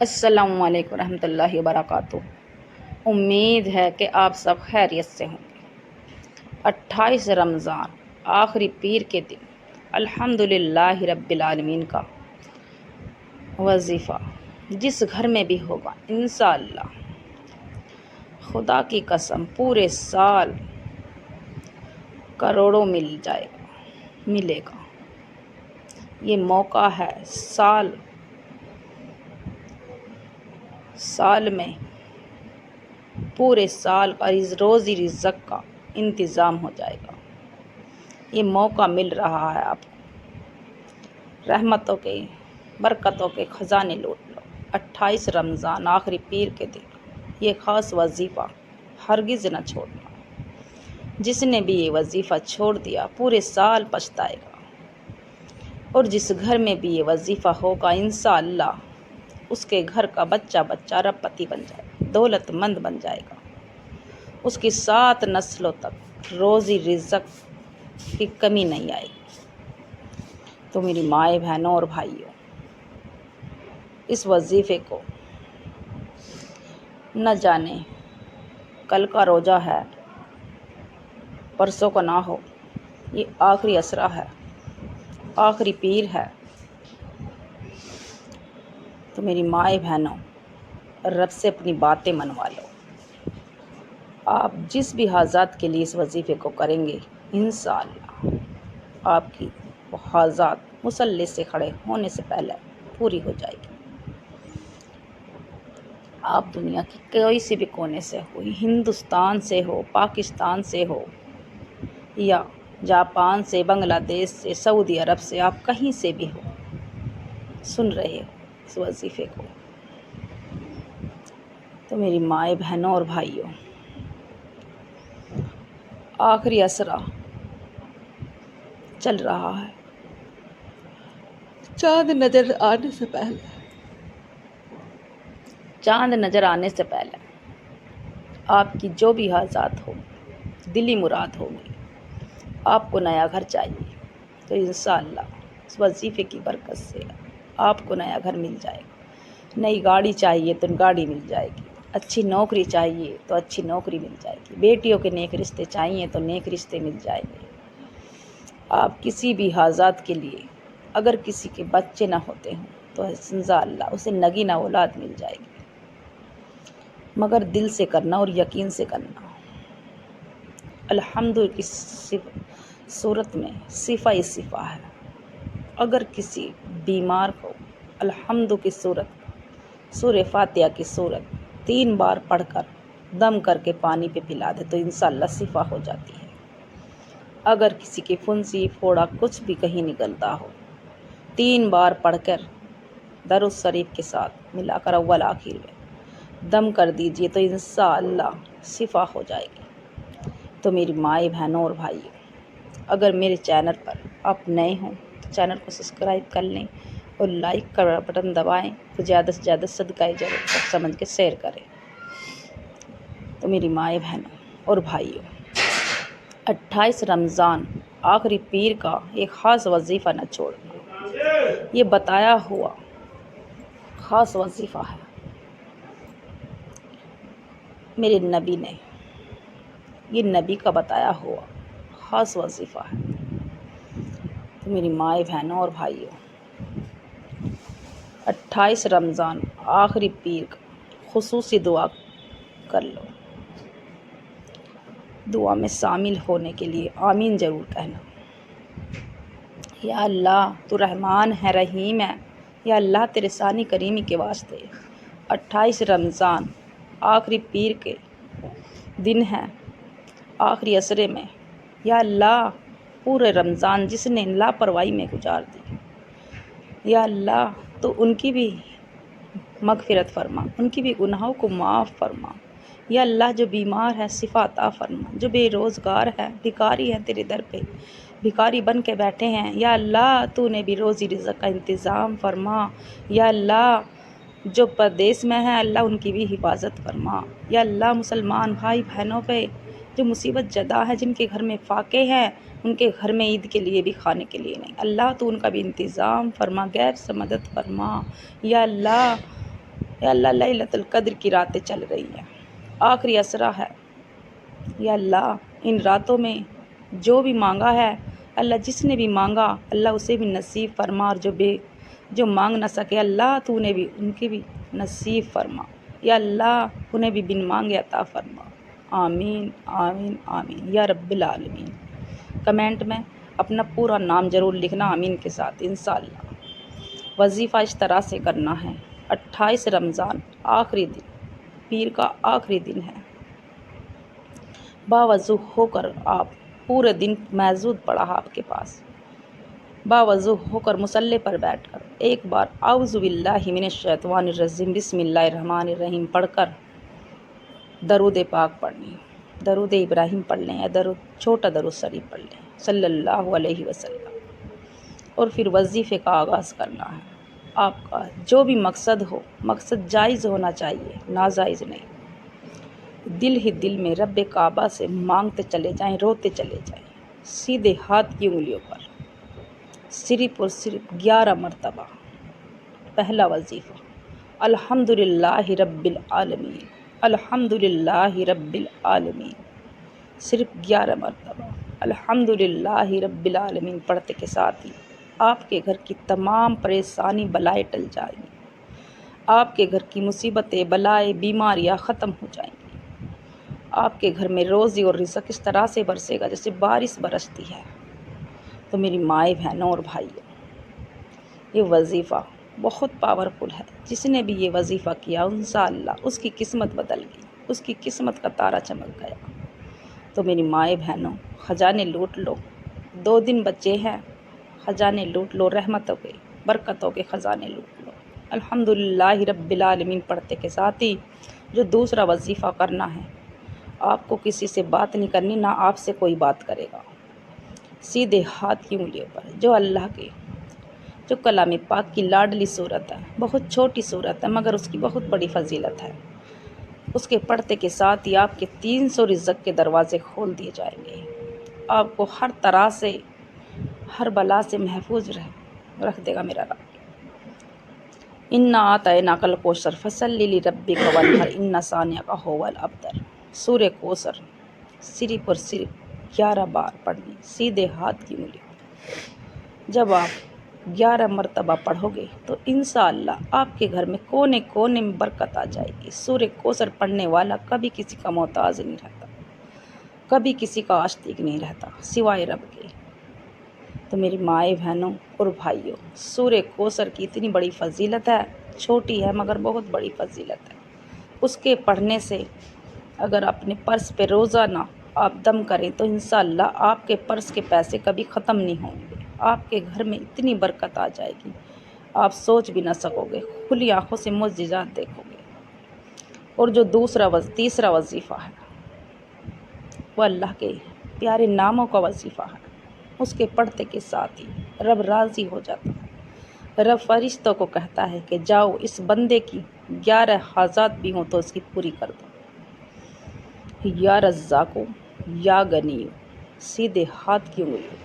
السلام علیکم ورحمۃ اللہ وبرکاتہ۔ امید ہے کہ آپ سب خیریت سے ہوں گے۔ 28 رمضان آخری پیر کے دن الحمدللہ رب العالمین کا وظیفہ جس گھر میں بھی ہوگا انشاءاللہ خدا کی قسم پورے سال کروڑوں ملے گا۔ یہ موقع ہے سال میں پورے سال کا روزی رزق کا انتظام ہو جائے گا۔ یہ موقع مل رہا ہے آپ کو، رحمتوں کے برکتوں کے خزانے لوٹ لو۔ 28 رمضان آخری پیر کے دن یہ خاص وظیفہ ہرگز نہ چھوڑنا۔ جس نے بھی یہ وظیفہ چھوڑ دیا پورے سال پچھتائے گا، اور جس گھر میں بھی یہ وظیفہ ہوگا انشاءاللہ اس کے گھر کا بچہ ارب پتی بن جائے گا، دولت مند بن جائے گا۔ اس کی 7 نسلوں تک روزی رزق کی کمی نہیں آئے گی۔ تو میری مائیں بہنوں اور بھائیوں، اس وظیفے کو نہ جانے کل کا روزہ ہے، پرسوں کا نہ ہو، یہ آخری اسرا ہے، آخری پیر ہے۔ تو میری مائیں بہنوں، رب سے اپنی باتیں منوا لو۔ آپ جس بھی حاجات کے لیے اس وظیفے کو کریں گے انشاءاللہ آپ کی وہ حاجات مصلی سے کھڑے ہونے سے پہلے پوری ہو جائے گی۔ آپ دنیا کی کوئی سی بھی کونے سے ہو، ہندوستان سے ہو، پاکستان سے ہو، یا جاپان سے، بنگلہ دیش سے، سعودی عرب سے، آپ کہیں سے بھی ہو، سن رہے ہو اس وظیفے کو، تو میری مائیں بہنوں اور بھائیوں، آخری اسرا چل رہا ہے۔ چاند نظر آنے سے پہلے آپ کی جو بھی حاجات ہو، دلی مراد ہوگی، آپ کو نیا گھر چاہیے تو انشاءاللہ اس وظیفے کی برکت سے آپ کو نیا گھر مل جائے گا۔ نئی گاڑی چاہیے تو گاڑی مل جائے گی، اچھی نوکری چاہیے تو اچھی نوکری مل جائے گی، بیٹیوں کے نیک رشتے چاہیے تو نیک رشتے مل جائیں گے۔ آپ کسی بھی حاجات کے لیے اگر کسی کے بچے نہ ہوتے ہوں تو انشاءاللہ اسے نگینہ اولاد مل جائے گی، مگر دل سے کرنا اور یقین سے کرنا۔ الحمد کی صورت میں صفہ ہی صفہ ہے۔ اگر کسی بیمار کو الحمد کی صورت، سورہ فاتحہ کی صورت 3 بار پڑھ کر دم کر کے پانی پہ پلا دے تو انشاءاللہ شفا ہو جاتی ہے۔ اگر کسی کی پھنسی پھوڑا کچھ بھی کہیں نکلتا ہو، 3 بار پڑھ کر درود شریف کے ساتھ ملا کر اول آخر میں دم کر دیجئے تو انشاءاللہ شفا ہو جائے گی۔ تو میری مائیں بہنوں اور بھائیوں، اگر میرے چینل پر آپ نئے ہوں تو چینل کو سبسکرائب کر لیں اور لائک کا بٹن دبائیں تو زیادہ سے زیادہ صدقہ جاریہ سمجھ کے شیئر کریں۔ تو میری مائیں بہنوں اور بھائیوں، 28 رمضان آخری پیر کا ایک خاص وظیفہ نہ چھوڑنا۔ یہ بتایا ہوا خاص وظیفہ ہے میرے نبی نے، یہ نبی کا بتایا ہوا خاص وظیفہ ہے۔ تو میری مائیں بہنوں اور بھائیوں، 28 رمضان آخری پیر کا خصوصی دعا کر لو۔ دعا میں شامل ہونے کے لیے آمین ضرور کہنا۔ یا اللہ تو رحمان ہے، رحیم ہے، یا اللہ تیرے ثانی کریمی کے واسطے 28 رمضان آخری پیر کے دن ہے، آخری اسرے میں، یا اللہ پورے رمضان جس نے لاپرواہی میں گزار دی، یا اللہ تو ان کی بھی مغفرت فرما، ان کی بھی گناہوں کو معاف فرما۔ یا اللہ جو بیمار ہے شفا عطا فرما، جو بے روزگار ہے، بھکاری ہے تیرے در پہ بھکاری بن کے بیٹھے ہیں، یا اللہ تو نے بھی روزی رزق کا انتظام فرما۔ یا اللہ جو پردیس میں ہیں اللہ ان کی بھی حفاظت فرما۔ یا اللہ مسلمان بھائی بہنوں پہ جو مصیبت زدہ ہے، جن کے گھر میں فاقے ہیں، ان کے گھر میں عید کے لیے بھی کھانے کے لیے نہیں، اللہ تو ان کا بھی انتظام فرما، غیب سے مدد فرما۔ یا اللہ یا اللہ لیلۃ القدر کی راتیں چل رہی ہیں، آخری اسرہ ہے، یا اللہ ان راتوں میں جو بھی مانگا ہے اللہ، جس نے بھی مانگا اللہ اسے بھی نصیب فرما، اور جو مانگ نہ سکے اللہ تو انہیں بھی ان کی بھی نصیب فرما، یا اللہ انہیں بھی بن مانگے عطا فرما، آمین آمین آمین یا رب العالمین۔ کمنٹ میں اپنا پورا نام ضرور لکھنا آمین کے ساتھ انشاءاللہ۔ وظیفہ اس طرح سے کرنا ہے، 28 رمضان آخری دن، پیر کا آخری دن ہے، باوضو ہو کر آپ پورے دن موجود پڑا آپ کے پاس، باوضو ہو کر مصلی پر بیٹھ کر ایک بار اعوذ باللہ من الشیطان الرجیم بسم اللہ الرحمن الرحیم پڑھ کر درود پاک پڑھنی، درود ابراہیم پڑھ لیں یا چھوٹا درود شریف پڑھ لیں صلی اللہ علیہ وسلم، اور پھر وظیفے کا آغاز کرنا ہے۔ آپ کا جو بھی مقصد ہو، مقصد جائز ہونا چاہیے، ناجائز نہیں، دل ہی دل میں رب کعبہ سے مانگتے چلے جائیں، روتے چلے جائیں، سیدھے ہاتھ کی انگلیوں پر صرف اور صرف 11 مرتبہ۔ پہلا وظیفہ الحمدللہ رب العالمین، الحمدللہ رب العالمین، صرف 11 مرتبہ الحمدللہ رب العالمین پڑھتے کے ساتھ ہی آپ کے گھر کی تمام پریشانی بلائیں ٹل جائیں گی، آپ کے گھر کی مصیبتیں بلائیں بیماریاں ختم ہو جائیں گی، آپ کے گھر میں روزی اور رزق اس طرح سے برسے گا جیسے بارش برستی ہے۔ تو میری مائیں بہنوں اور بھائیوں، یہ وظیفہ بہت پاورفل ہے، جس نے بھی یہ وظیفہ کیا انشاءاللہ اس کی قسمت بدل گئی، اس کی قسمت کا تارا چمک گیا۔ تو میری مائیں بہنوں، خزانے لوٹ لو، 2 دن بچے ہیں، خزانے لوٹ لو، رحمتوں کے برکتوں کے خزانے لوٹ لو۔ الحمدللہ رب العالمین پڑھتے کے ساتھ ہی جو دوسرا وظیفہ کرنا ہے، آپ کو کسی سے بات نہیں کرنی، نہ آپ سے کوئی بات کرے گا، سیدھے ہاتھ کی انگلیوں پر جو اللہ کے جو کلام پاک کی لاڈلی صورت ہے، بہت چھوٹی صورت ہے مگر اس کی بہت بڑی فضیلت ہے، اس کے پڑھتے کے ساتھ ہی آپ کے 300 رزق کے دروازے کھول دیے جائیں گے، آپ کو ہر طرح سے ہر بلا سے محفوظ رکھ دے گا میرا رب۔ انا اعطیناک الکوثر فصلی لربک وانحر ان شانئک ھو الابتر، سورہ کوثر صرف اور صرف 11 بار پڑھنی، سیدھے ہاتھ کی انگلی۔ جب آپ 11 مرتبہ پڑھو گے تو انشاءاللہ آپ کے گھر میں کونے کونے میں برکت آ جائے گی۔ سورہ کوثر پڑھنے والا کبھی کسی کا محتاج نہیں رہتا، کبھی کسی کا عاشق نہیں رہتا سوائے رب کے۔ تو میری مائیں بہنوں اور بھائیوں، سورہ کوثر کی اتنی بڑی فضیلت ہے، چھوٹی ہے مگر بہت بڑی فضیلت ہے، اس کے پڑھنے سے اگر اپنے پرس پہ روزانہ آپ دم کریں تو انشاءاللہ آپ کے پرس کے پیسے کبھی ختم نہیں ہوں گے، آپ کے گھر میں اتنی برکت آ جائے گی آپ سوچ بھی نہ سکو گے، کھلی آنکھوں سے معجزات دیکھو گے۔ اور جو تیسرا وظیفہ ہے وہ اللہ کے پیارے ناموں کا وظیفہ ہے، اس کے پڑھتے کے ساتھ ہی رب راضی ہو جاتا ہے، رب فرشتوں کو کہتا ہے کہ جاؤ اس بندے کی 11 حاجات بھی ہوں تو اس کی پوری کر دو۔ یا رزاقو یا غنیو، سیدھے ہاتھ کی انگلی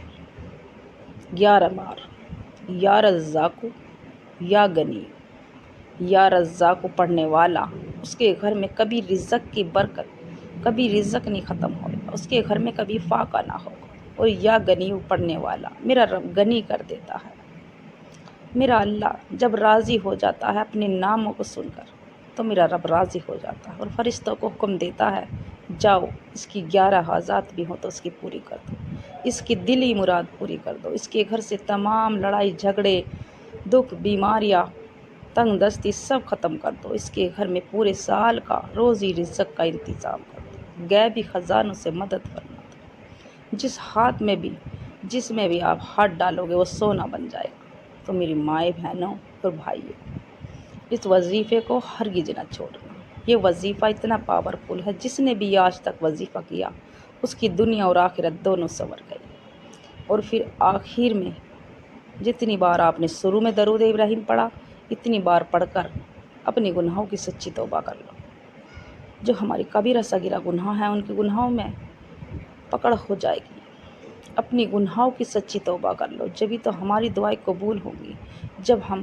11 بار، یا رزاقو یا غنیو، یا رزاقو پڑھنے والا اس کے گھر میں کبھی رزق کی برکت، کبھی رزق نہیں ختم ہوگا، اس کے گھر میں کبھی فاقہ نہ ہوگا۔ اور یا غنیو پڑھنے والا میرا رب غنی کر دیتا ہے، میرا اللہ جب راضی ہو جاتا ہے اپنے ناموں کو سن کر تو میرا رب راضی ہو جاتا ہے اور فرشتوں کو حکم دیتا ہے جاؤ اس کی 11 حاجات بھی ہوں تو اس کی پوری کر دو، اس کی دلی مراد پوری کر دو، اس کے گھر سے تمام لڑائی جھگڑے دکھ بیماریاں تنگ دستی سب ختم کر دو، اس کے گھر میں پورے سال کا روزی رزق کا انتظام کر دو، غیبی خزانوں سے مدد فرما دو، جس ہاتھ میں بھی جس میں بھی آپ ہاتھ ڈالو گے وہ سونا بن جائے گا۔ تو میری مائیں بہنوں اور بھائیوں، اس وظیفے کو ہرگز نہ چھوڑنا، یہ وظیفہ اتنا پاورفل ہے، جس نے بھی آج تک وظیفہ کیا اس کی دنیا اور آخرت دونوں سنور گئی۔ اور پھر آخر میں جتنی بار آپ نے شروع میں درود ابراہیم پڑھا اتنی بار پڑھ کر اپنی گناہوں کی سچی توبہ کر لو، جو ہماری کبیرہ صغیرہ گناہ ہیں ان کے گناہوں میں پکڑ ہو جائے گی، اپنی گناہوں کی سچی توبہ کر لو، جبھی تو ہماری دعائیں قبول ہوں گی، جب ہم